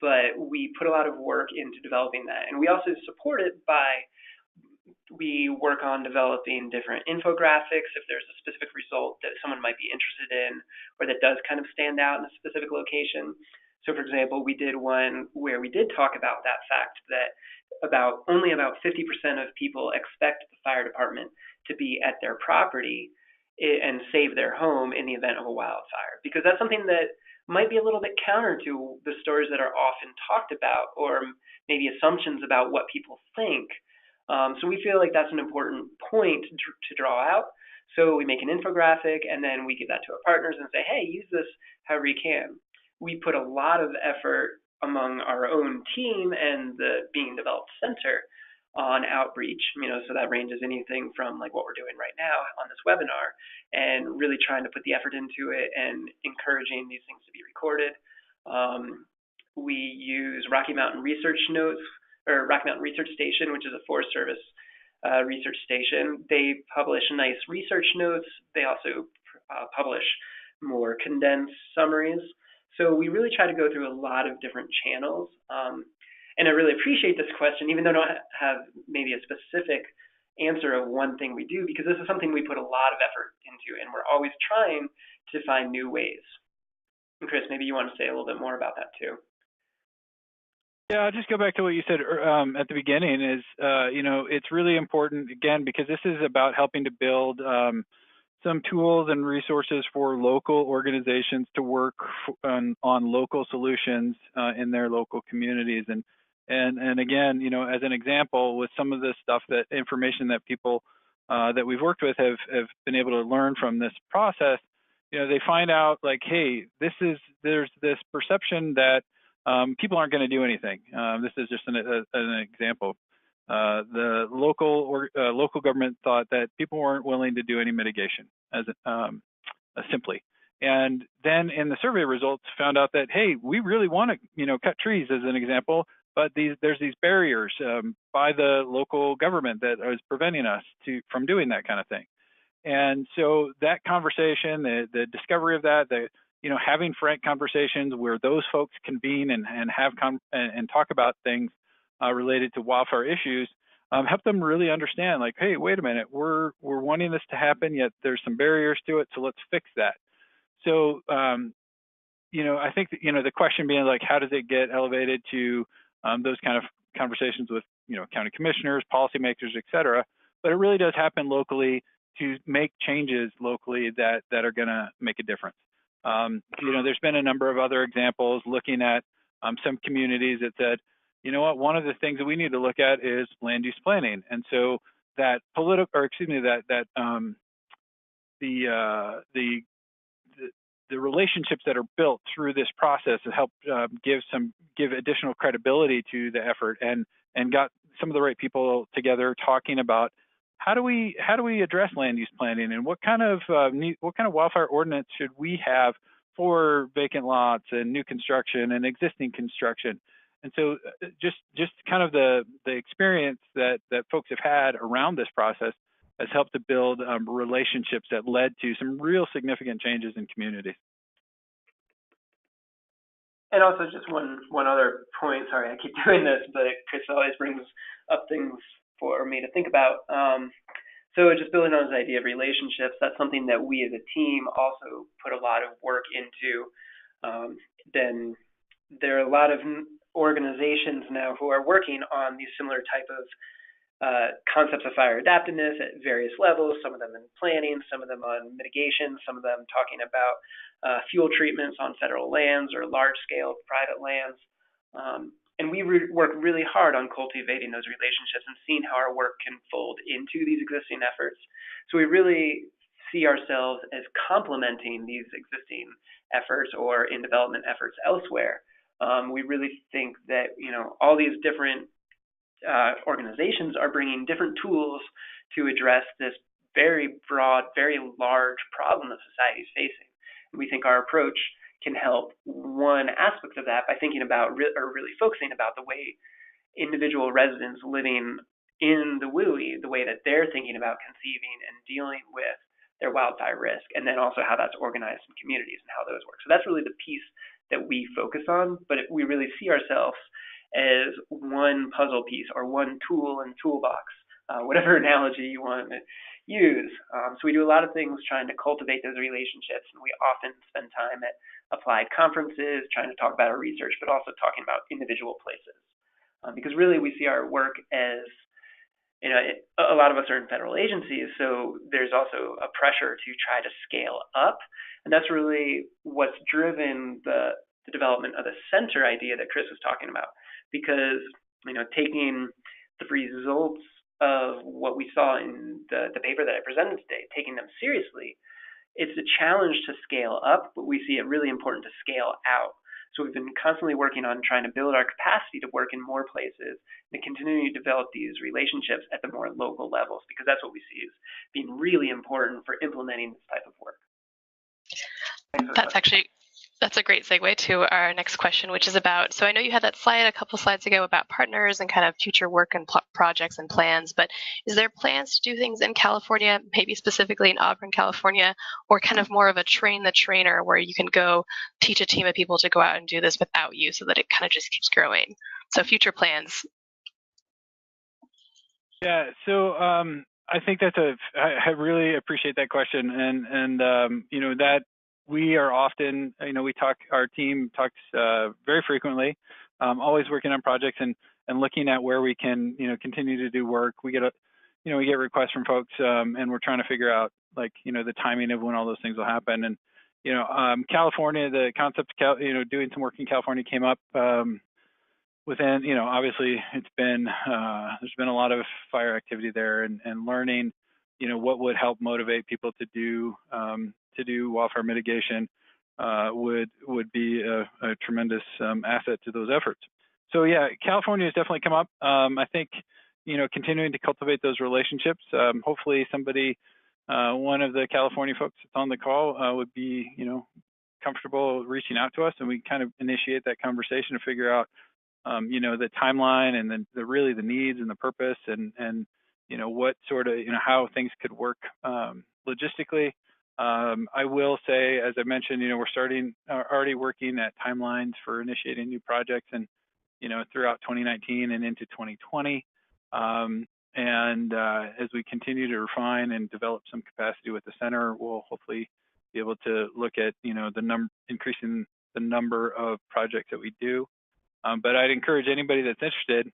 But we put a lot of work into developing that. And we also support it by, we work on developing different infographics if there's a specific result that someone might be interested in or that does kind of stand out in a specific location. So for example, we did one where we did talk about that fact that only about 50% of people expect the fire department to be at their property and save their home in the event of a wildfire, because that's something that might be a little bit counter to the stories that are often talked about, or maybe assumptions about what people think. So we feel like that's an important point to draw out. So we make an infographic, and then we give that to our partners and say, hey, use this however you can. We put a lot of effort among our own team and the Being Developed Center on outreach, so that ranges anything from like what we're doing right now on this webinar, and really trying to put the effort into it and encouraging these things to be recorded. We use Rocky Mountain Research Notes, or Rocky Mountain Research Station, which is a Forest Service research station. They publish nice research notes. They also publish more condensed summaries. So we really try to go through a lot of different channels. And I really appreciate this question, even though I don't have maybe a specific answer of one thing we do, because this is something we put a lot of effort into, and we're always trying to find new ways. And Chris, maybe you want to say a little bit more about that too. Yeah, I'll just go back to what you said at the beginning is, it's really important, again, because this is about helping to build some tools and resources for local organizations to work on local solutions in their local communities. And again, as an example, with some of the stuff that information that people that we've worked with have been able to learn from this process, they find out like, hey, there's this perception that people aren't going to do anything. This is just an example. The local government thought that people weren't willing to do any mitigation, simply. And then in the survey results, found out that, hey, we really want to, cut trees as an example, but there's these barriers by the local government that is preventing us from doing that kind of thing. And so that conversation, the discovery of that, having frank conversations where those folks convene and have and talk about things related to wildfire issues, help them really understand, like, hey, wait a minute, we're wanting this to happen, yet there's some barriers to it, so let's fix that. So, I think that, the question being like, how does it get elevated to those kind of conversations with, county commissioners, policymakers, et cetera. But it really does happen locally to make changes locally that are going to make a difference. There's been a number of other examples looking at some communities that said, you know what, one of the things that we need to look at is land use planning. And so that the relationships that are built through this process have helped give additional credibility to the effort and got some of the right people together talking about how do we address land use planning and what kind of wildfire ordinance should we have for vacant lots and new construction and existing construction. And so just kind of the experience that folks have had around this process has helped to build relationships that led to some real significant changes in communities. And also just one other point, sorry, I keep doing this, but Chris always brings up things for me to think about. So just building on this idea of relationships, that's something that we as a team also put a lot of work into. Then there are a lot of organizations now who are working on these similar type of concepts of fire adaptiveness at various levels, some of them in planning, some of them on mitigation, some of them talking about fuel treatments on federal lands or large-scale private lands. And we work really hard on cultivating those relationships and seeing how our work can fold into these existing efforts. So we really see ourselves as complementing these existing efforts or in development efforts elsewhere. We really think that all these different organizations are bringing different tools to address this very broad, very large problem that society is facing. And we think our approach can help one aspect of that by thinking about or really focusing about the way individual residents living in the WUI, the way that they're thinking about conceiving and dealing with their wildfire risk, and then also how that's organized in communities and how those work. So that's really the piece that we focus on, but we really see ourselves as one puzzle piece or one tool in the toolbox, whatever analogy you want to use. So we do a lot of things trying to cultivate those relationships, and we often spend time at applied conferences trying to talk about our research, but also talking about individual places. Because really we see our work as, a lot of us are in federal agencies, so there's also a pressure to try to scale up. And that's really what's driven the development of the center idea that Chris was talking about. Because, taking the results of what we saw in the paper that I presented today, taking them seriously, it's a challenge to scale up, but we see it really important to scale out. So we've been constantly working on trying to build our capacity to work in more places and continuing to develop these relationships at the more local levels, because that's what we see as being really important for implementing this type of work. That's actually That's a great segue to our next question, which is about, so I know you had that slide a couple slides ago about partners and kind of future work and projects and plans, but is there plans to do things in California, maybe specifically in Auburn, California, or kind of more of a train the trainer where you can go teach a team of people to go out and do this without you so that it kind of just keeps growing? So future plans. Yeah, so I think I really appreciate that question, and you know, that we are often, you know, our team talks very frequently, always working on projects and looking at where we can, you know, continue to do work. We get requests from folks, and we're trying to figure out, like, you know, the timing of when all those things will happen. And you know, California, the concept of doing some work in California came up. Within, you know, obviously it's been, there's been a lot of fire activity there, and learning, you know, what would help motivate people to do wildfire mitigation would be a tremendous asset to those efforts. So yeah, California has definitely come up. I think, you know, continuing to cultivate those relationships. Hopefully somebody, one of the California folks that's on the call would be, you know, comfortable reaching out to us, and we kind of initiate that conversation to figure out, you know, the timeline and then really the needs and the purpose, and you know, what sort of, you know, how things could work logistically. I will say, as I mentioned, you know, we're already working at timelines for initiating new projects, and you know, throughout 2019 and into 2020. And as we continue to refine and develop some capacity with the center, we'll hopefully be able to look at, you know, increasing the number of projects that we do. But I'd encourage anybody that's interested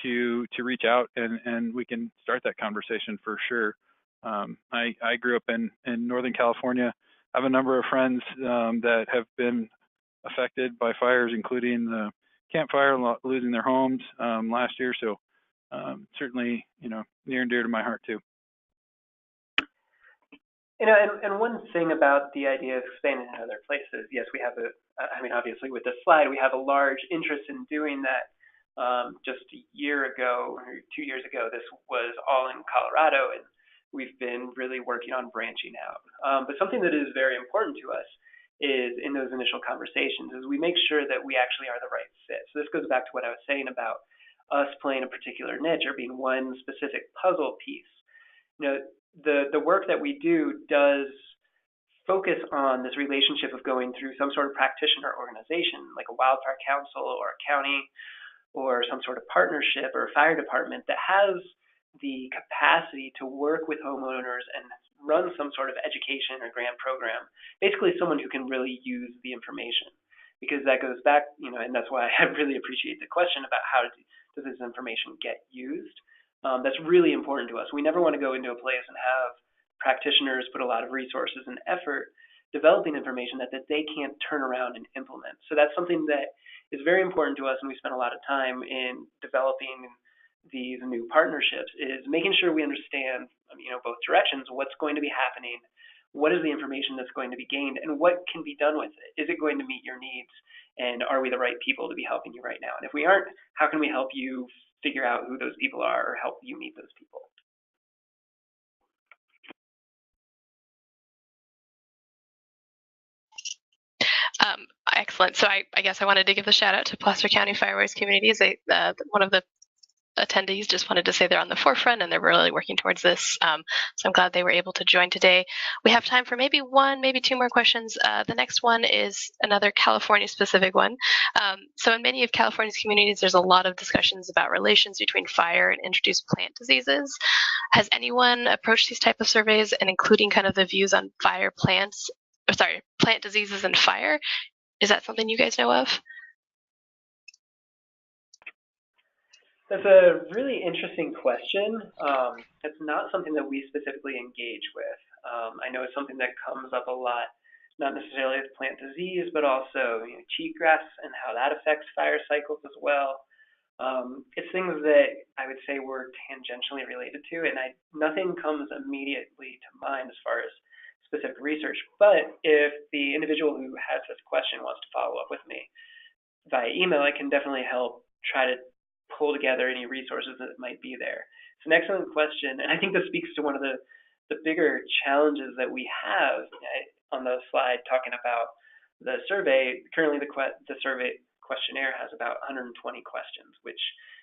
to reach out, and we can start that conversation for sure. I grew up in Northern California. I have a number of friends that have been affected by fires, including the Camp Fire, losing their homes last year. So certainly, you know, near and dear to my heart too. You know, and one thing about the idea of expanding to other places, yes, we have I mean, obviously with this slide, we have a large interest in doing that. Just a year ago, or 2 years ago, this was all in Colorado, and we've been really working on branching out. But something that is very important to us is, in those initial conversations, is we make sure that we actually are the right fit. So this goes back to what I was saying about us playing a particular niche or being one specific puzzle piece. You know, the work that we do does focus on this relationship of going through some sort of practitioner organization, like a wildfire council or a county or some sort of partnership or a fire department that has the capacity to work with homeowners and run some sort of education or grant program. Basically, someone who can really use the information, because that goes back, you know, and that's why I really appreciate the question about how does this information get used. That's really important to us. We never want to go into a place and have practitioners put a lot of resources and effort developing information that they can't turn around and implement. So that's something that is very important to us, and we spend a lot of time in developing these new partnerships, is making sure we understand, you know, both directions, what's going to be happening, what is the information that's going to be gained, and what can be done with it. Is it going to meet your needs, and are we the right people to be helping you right now? And if we aren't, how can we help you figure out who those people are or help you meet those people? Excellent. So I guess I wanted to give a shout out to Placer County Firewise Communities. One of the attendees just wanted to say they're on the forefront and they're really working towards this. So I'm glad they were able to join today. We have time for maybe one, maybe two more questions. The next one is another California specific one. So in many of California's communities, there's a lot of discussions about relations between fire and introduced plant diseases. Has anyone approached these type of surveys and including kind of the views on plant diseases and fire? Is that something you guys know of? That's a really interesting question. It's not something that we specifically engage with. I know it's something that comes up a lot, not necessarily with plant disease, but also, you know, cheatgrass and how that affects fire cycles as well. It's things that I would say we're tangentially related to, and nothing comes immediately to mind as far as specific research. But if the individual who has this question wants to follow up with me via email, I can definitely help try to pull together any resources that might be there. It's an excellent question, and I think this speaks to one of the bigger challenges that we have on the slide, talking about the survey, currently the survey questionnaire has about 120 questions, which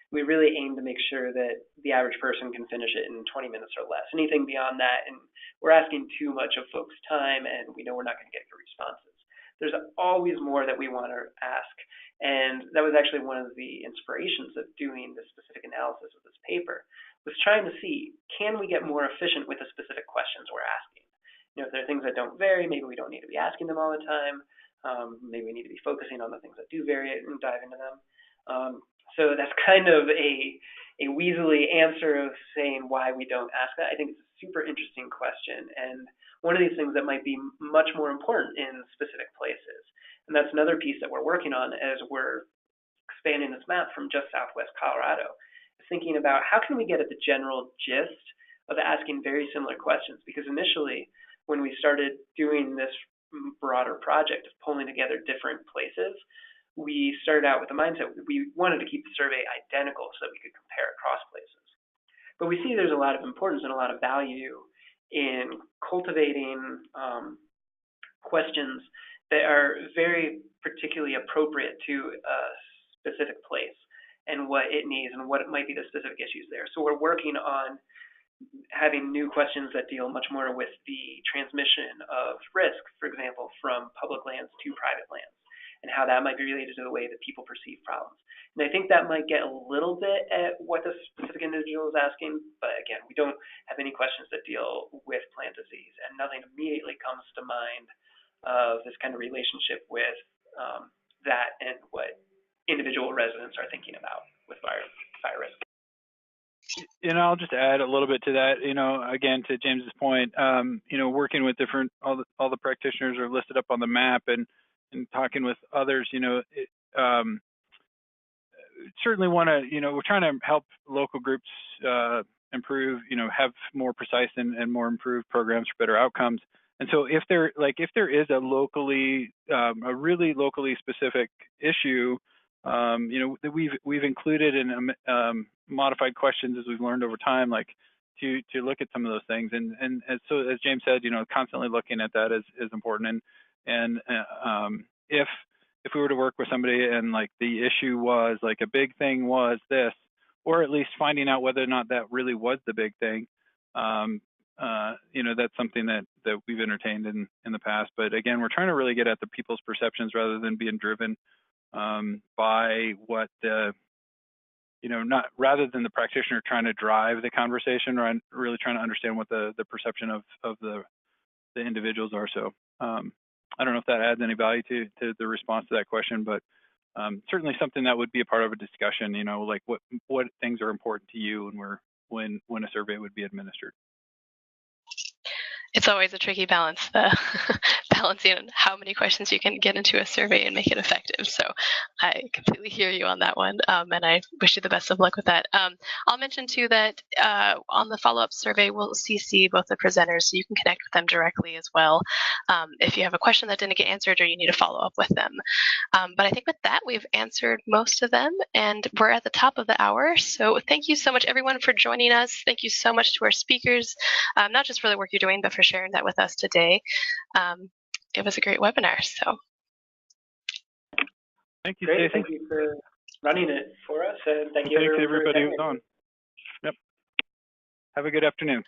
we really aim to make sure that the average person can finish it in 20 minutes or less. Anything beyond that, and we're asking too much of folks' time, and we know we're not going to get good responses. There's always more that we want to ask, and that was actually one of the inspirations of doing this specific analysis of this paper, was trying to see, can we get more efficient with the specific questions we're asking? If there are things that don't vary, maybe we don't need to be asking them all the time. Maybe we need to be focusing on the things that do vary and dive into them. So that's kind of a weaselly answer of saying why we don't ask that. I think it's a super interesting question, and one of these things that might be much more important in specific places. And that's another piece that we're working on as we're expanding this map from just Southwest Colorado, is thinking about how can we get at the general gist of asking very similar questions. Because initially, when we started doing this broader project of pulling together different places, we started out with the mindset we wanted to keep the survey identical so that we could compare across places. But we see there's a lot of importance and a lot of value in cultivating questions that are very particularly appropriate to a specific place and what it needs and what might be the specific issues there. So we're working on having new questions that deal much more with the transmission of risk, for example, from public lands to private lands, and how that might be related to the way that people perceive problems. And I think that might get a little bit at what the specific individual is asking, but again, we don't have any questions that deal with plant disease, and nothing immediately comes to mind of this kind of relationship with that and what individual residents are thinking about with fire risk. I'll just add a little bit to that. Again, to James's point, working with all the practitioners are listed up on the map, and talking with others, certainly want to, we're trying to help local groups improve, have more precise and more improved programs for better outcomes. And so if there is a really locally specific issue, that we've included in modified questions as we've learned over time, like to look at some of those things. And so as James said, constantly looking at that is important. And if we were to work with somebody and like the issue was like a big thing was this, or at least finding out whether or not that really was the big thing, that's something that we've entertained in the past. But again, we're trying to really get at the people's perceptions rather than being driven by what rather than the practitioner trying to drive the conversation, or really trying to understand what the perception of the individuals are. So I don't know if that adds any value to the response to that question, but certainly something that would be a part of a discussion, like what things are important to you and when a survey would be administered. It's always a tricky balance, balancing how many questions you can get into a survey and make it effective. So I completely hear you on that one, and I wish you the best of luck with that. I'll mention too that on the follow-up survey, we'll CC both the presenters, so you can connect with them directly as well if you have a question that didn't get answered or you need to follow up with them. But I think with that, we've answered most of them, and we're at the top of the hour. So thank you so much, everyone, for joining us. Thank you so much to our speakers, not just for the work you're doing, but for sharing that with us today. It was a great webinar. So thank you, Great. Stacey. Thank you for running it for us, and thank you everybody who's on. Yep. Have a good afternoon.